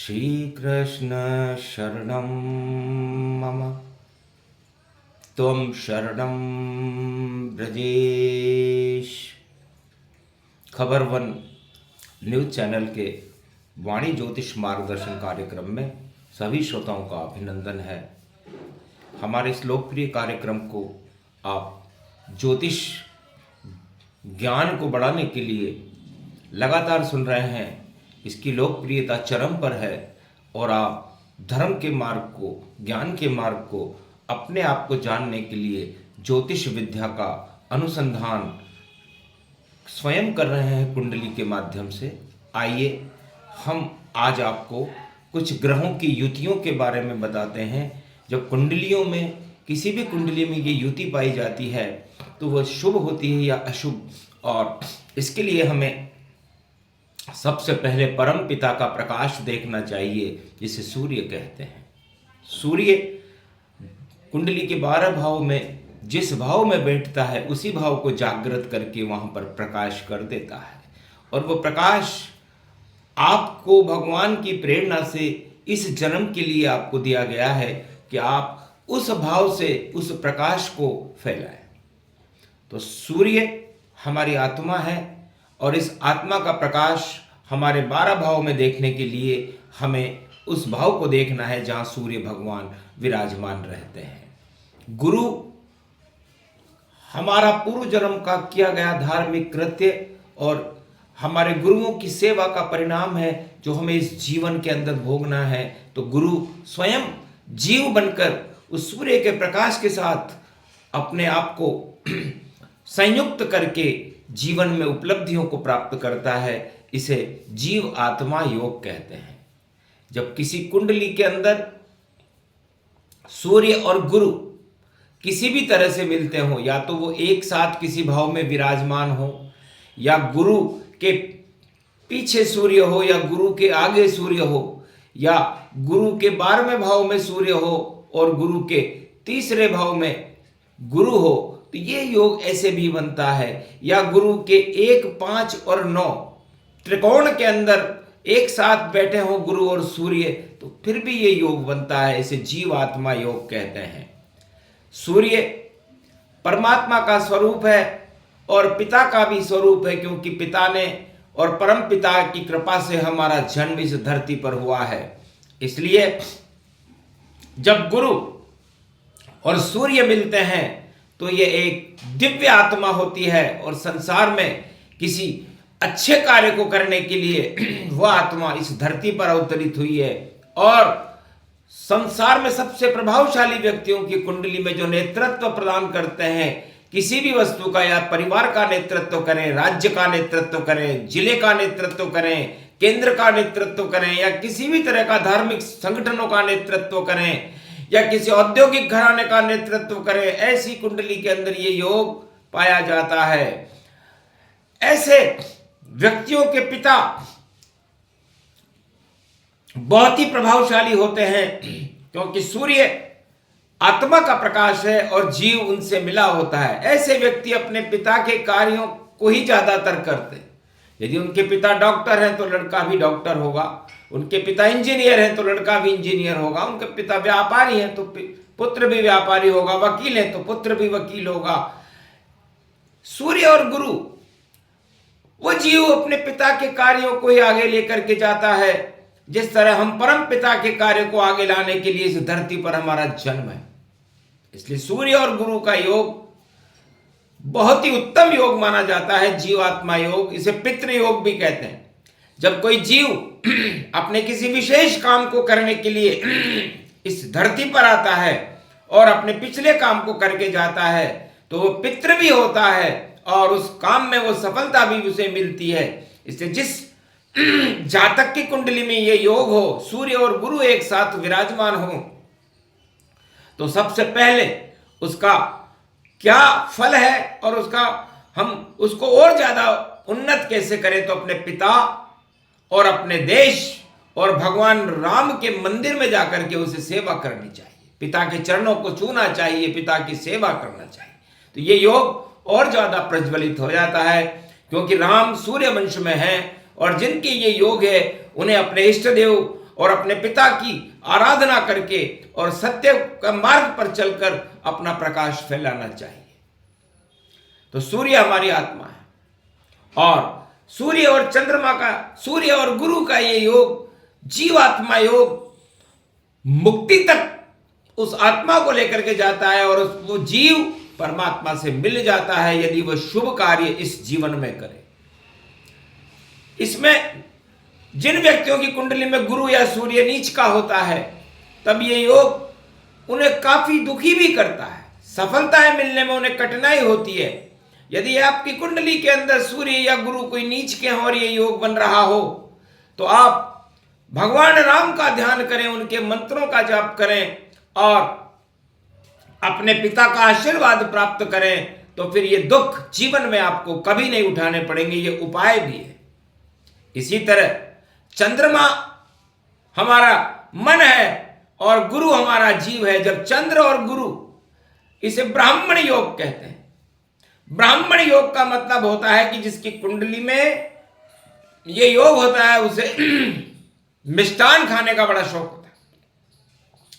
श्रीकृष्ण शरणं मम त्वं शरणं ब्रजेश। खबर वन न्यूज़ चैनल के वाणी ज्योतिष मार्गदर्शन कार्यक्रम में सभी श्रोताओं का अभिनंदन है। हमारे इस लोकप्रिय कार्यक्रम को आप ज्योतिष ज्ञान को बढ़ाने के लिए लगातार सुन रहे हैं। इसकी लोकप्रियता चरम पर है और आप धर्म के मार्ग को, ज्ञान के मार्ग को, अपने आप को जानने के लिए ज्योतिष विद्या का अनुसंधान स्वयं कर रहे हैं कुंडली के माध्यम से। आइए हम आज आपको कुछ ग्रहों की युतियों के बारे में बताते हैं। जब कुंडलियों में, किसी भी कुंडली में ये युति पाई जाती है तो वह शुभ होती है या अशुभ, और इसके लिए हमें सबसे पहले परम पिता का प्रकाश देखना चाहिए, जिसे सूर्य कहते हैं। सूर्य कुंडली के 12 भाव में जिस भाव में बैठता है उसी भाव को जागृत करके वहां पर प्रकाश कर देता है, और वो प्रकाश आपको भगवान की प्रेरणा से इस जन्म के लिए आपको दिया गया है कि आप उस भाव से उस प्रकाश को फैलाएं। तो सूर्य हमारी आत्मा है और इस आत्मा का प्रकाश हमारे 12 भाव में देखने के लिए हमें उस भाव को देखना है जहां सूर्य भगवान विराजमान रहते हैं। गुरु हमारा पूर्व जन्म का किया गया धार्मिक कृत्य और हमारे गुरुओं की सेवा का परिणाम है जो हमें इस जीवन के अंदर भोगना है। तो गुरु स्वयं जीव बनकर उस सूर्य के प्रकाश के साथ अपने आप को संयुक्त करके जीवन में उपलब्धियों को प्राप्त करता है। इसे जीव आत्मा योग कहते हैं। जब किसी कुंडली के अंदर सूर्य और गुरु किसी भी तरह से मिलते हो, या तो वो एक साथ किसी भाव में विराजमान हो, या गुरु के पीछे सूर्य हो, या गुरु के आगे सूर्य हो, या गुरु के 12वें भाव में सूर्य हो और गुरु के तीसरे भाव में गुरु हो, तो ये योग ऐसे भी बनता है। या गुरु के 1, 5 और 9 त्रिकोण के अंदर एक साथ बैठे हो गुरु और सूर्य, तो फिर भी ये योग बनता है। इसे जीव आत्मा योग कहते हैं। सूर्य परमात्मा का स्वरूप है और पिता का भी स्वरूप है, क्योंकि पिता ने और परम पिता की कृपा से हमारा जन्म इस धरती पर हुआ है। इसलिए जब गुरु और सूर्य मिलते हैं तो ये एक दिव्य आत्मा होती है, और संसार में किसी अच्छे कार्य को करने के लिए वह आत्मा इस धरती पर अवतरित हुई है। और संसार में सबसे प्रभावशाली व्यक्तियों की कुंडली में जो नेतृत्व प्रदान करते हैं, किसी भी वस्तु का, या परिवार का नेतृत्व करें, राज्य का नेतृत्व करें, जिले का नेतृत्व करें, केंद्र का नेतृत्व करें, या किसी भी तरह का धार्मिक संगठनों का नेतृत्व करें, या किसी औद्योगिक घराने का नेतृत्व करें, ऐसी कुंडली के अंदर ये योग पाया जाता है। ऐसे व्यक्तियों के पिता बहुत ही प्रभावशाली होते हैं, क्योंकि सूर्य आत्मा का प्रकाश है और जीव उनसे मिला होता है। ऐसे व्यक्ति अपने पिता के कार्यों को ही ज्यादातर करते हैं। यदि उनके पिता डॉक्टर हैं तो लड़का भी डॉक्टर होगा, उनके पिता इंजीनियर हैं तो लड़का भी इंजीनियर होगा, उनके पिता व्यापारी हैं तो पुत्र भी व्यापारी होगा, वकील हैं तो पुत्र भी वकील होगा। सूर्य और गुरु, वो जीव अपने पिता के कार्यों को ही आगे लेकर के जाता है, जिस तरह हम परम पिता के कार्य को आगे लाने के लिए इस धरती पर हमारा जन्म है। इसलिए सूर्य और गुरु का योग बहुत ही उत्तम योग माना जाता है, जीवात्मा योग। इसे पितृ योग भी कहते हैं। जब कोई जीव अपने किसी विशेष काम को करने के लिए इस धरती पर आता है और अपने पिछले काम को करके जाता है, तो वो पितृ भी होता है और उस काम में वो सफलता भी उसे मिलती है। इसलिए जिस जातक की कुंडली में ये योग हो, सूर्य और गुरु एक साथ विराजमान हो, तो सबसे पहले उसका क्या फल है और हम उसको और ज्यादा उन्नत कैसे करें, तो अपने पिता और अपने देश और भगवान राम के मंदिर में जाकर के उसे सेवा करनी चाहिए, पिता के चरणों को छूना चाहिए, पिता की सेवा करना चाहिए। तो ये योग और ज्यादा प्रज्वलित हो जाता है, क्योंकि राम सूर्य वंश में हैं और जिनके ये योग है उन्हें अपने इष्ट देव और अपने पिता की आराधना करके और सत्य का मार्ग पर चलकर अपना प्रकाश फैलाना चाहिए। तो सूर्य हमारी आत्मा है और सूर्य और चंद्रमा का, सूर्य और गुरु का ये योग, जीवात्मा योग, मुक्ति तक उस आत्मा को लेकर के जाता है और वो जीव परमात्मा से मिल जाता है यदि वह शुभ कार्य इस जीवन में करे। इसमें जिन व्यक्तियों की कुंडली में गुरु या सूर्य नीच का होता है, तब ये योग उन्हें काफी दुखी भी करता है, सफलताएं मिलने में उन्हें कठिनाई होती है। यदि आपकी कुंडली के अंदर सूर्य या गुरु कोई नीच के हों और ये योग बन रहा हो, तो आप भगवान राम का ध्यान करें, उनके मंत्रों का जाप करें और अपने पिता का आशीर्वाद प्राप्त करें, तो फिर ये दुख जीवन में आपको कभी नहीं उठाने पड़ेंगे। ये उपाय भी है। इसी तरह चंद्रमा हमारा मन है और गुरु हमारा जीव है। जब चंद्र और गुरु, इसे ब्राह्मण योग कहते हैं। ब्राह्मण योग का मतलब होता है कि जिसकी कुंडली में ये योग होता है उसे मिष्ठान खाने का बड़ा शौक होता है,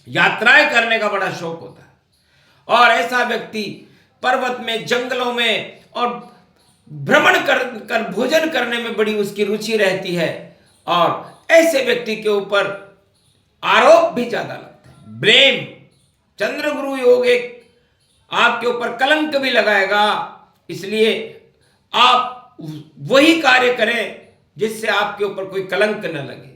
यात्राएं करने का बड़ा शौक होता है और ऐसा व्यक्ति पर्वत में, जंगलों में और भ्रमण कर भोजन करने में बड़ी उसकी रुचि रहती है और ऐसे व्यक्ति के ऊपर आरोप भी ज्यादा लगता है। ब्लेम, चंद्र गुरु योग एक आपके ऊपर कलंक भी लगाएगा, इसलिए आप वही कार्य करें जिससे आपके ऊपर कोई कलंक न लगे।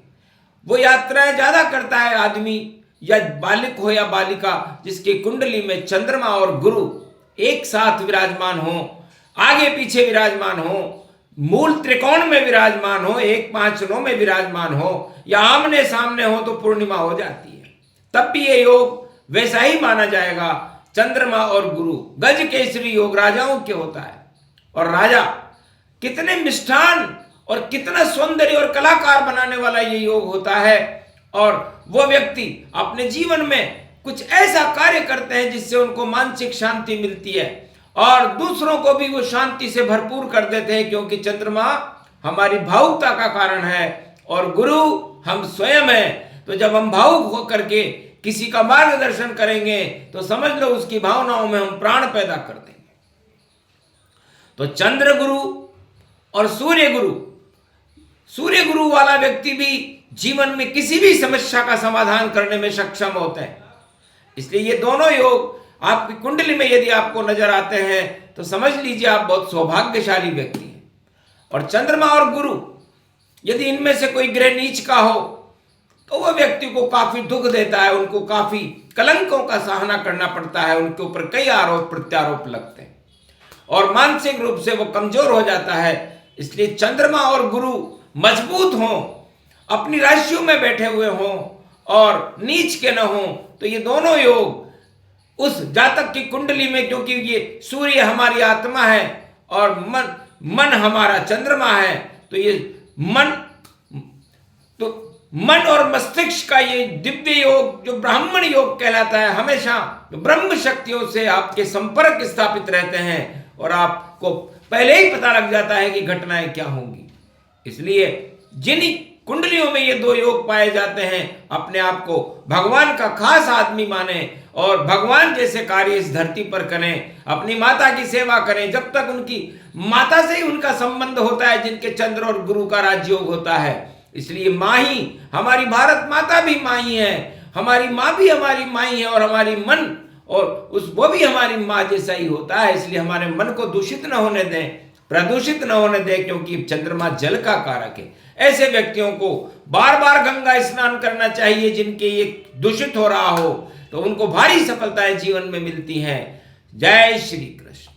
वो यात्राएं ज्यादा करता है आदमी, या बालिक हो या बालिका, जिसकी कुंडली में चंद्रमा और गुरु एक साथ विराजमान हो, आगे पीछे विराजमान हो, मूल त्रिकोण में विराजमान हो, 1, 5, 9 में विराजमान हो या आमने सामने हो तो पूर्णिमा हो जाती है। तब भी ये योग वैसा ही माना जाएगा। चंद्रमा और गुरु गज केसरी योग राजाओं के होता है और राजा कितने मिष्ठान और कितना सौंदर्य और कलाकार बनाने वाला ये योग होता है और वो व्यक्ति अपने जीवन में कुछ ऐसा कार्य करते हैं जिससे उनको मानसिक शांति मिलती है और दूसरों को भी वो शांति से भरपूर कर देते हैं, क्योंकि चंद्रमा हमारी भावुकता का कारण है और गुरु हम स्वयं हैं। तो जब हम भावुक होकर के किसी का मार्गदर्शन करेंगे तो समझ लो उसकी भावनाओं में हम प्राण पैदा कर देंगे। तो चंद्र गुरु और सूर्य गुरु वाला व्यक्ति भी जीवन में किसी भी समस्या का समाधान करने में सक्षम होते हैं। इसलिए ये दोनों योग आपकी कुंडली में यदि आपको नजर आते हैं तो समझ लीजिए आप बहुत सौभाग्यशाली व्यक्ति हैं। और चंद्रमा और गुरु यदि इनमें से कोई ग्रह नीच का हो तो वह व्यक्ति को काफी दुख देता है, उनको काफी कलंकों का सामना करना पड़ता है, उनके ऊपर कई आरोप प्रत्यारोप लगते हैं और मानसिक रूप से वो कमजोर हो जाता है। इसलिए चंद्रमा और गुरु मजबूत हों, अपनी राशियों में बैठे हुए हों और नीच के न हों, तो ये दोनों योग उस जातक की कुंडली में, क्योंकि ये सूर्य हमारी आत्मा है और मन हमारा चंद्रमा है, तो ये मन और मस्तिष्क का ये दिव्य योग जो ब्राह्मण योग कहलाता है, हमेशा ब्रह्म शक्तियों से आपके संपर्क स्थापित रहते हैं और आपको पहले ही पता लग जाता है कि घटनाएं क्या होंगी। इसलिए जिन कुंडलियों में ये दो योग पाए जाते हैं, अपने आप को भगवान का खास आदमी माने और भगवान जैसे कार्य इस धरती पर करें, अपनी माता की सेवा करें। जब तक उनकी माता से ही उनका संबंध होता है, जिनके चंद्र और गुरु का राजयोग होता है। इसलिए माँ ही, हमारी भारत माता भी माँ ही है, हमारी माँ भी हमारी माँ ही है और हमारी मन और वो भी हमारी माँ जैसा ही होता है। इसलिए हमारे मन को दूषित न होने दें, प्रदूषित न होने दें, क्योंकि चंद्रमा जल का कारक है। ऐसे व्यक्तियों को बार बार गंगा स्नान करना चाहिए। जिनके ये दूषित हो रहा हो तो उनको भारी सफलताएं जीवन में मिलती हैं। जय श्री कृष्ण।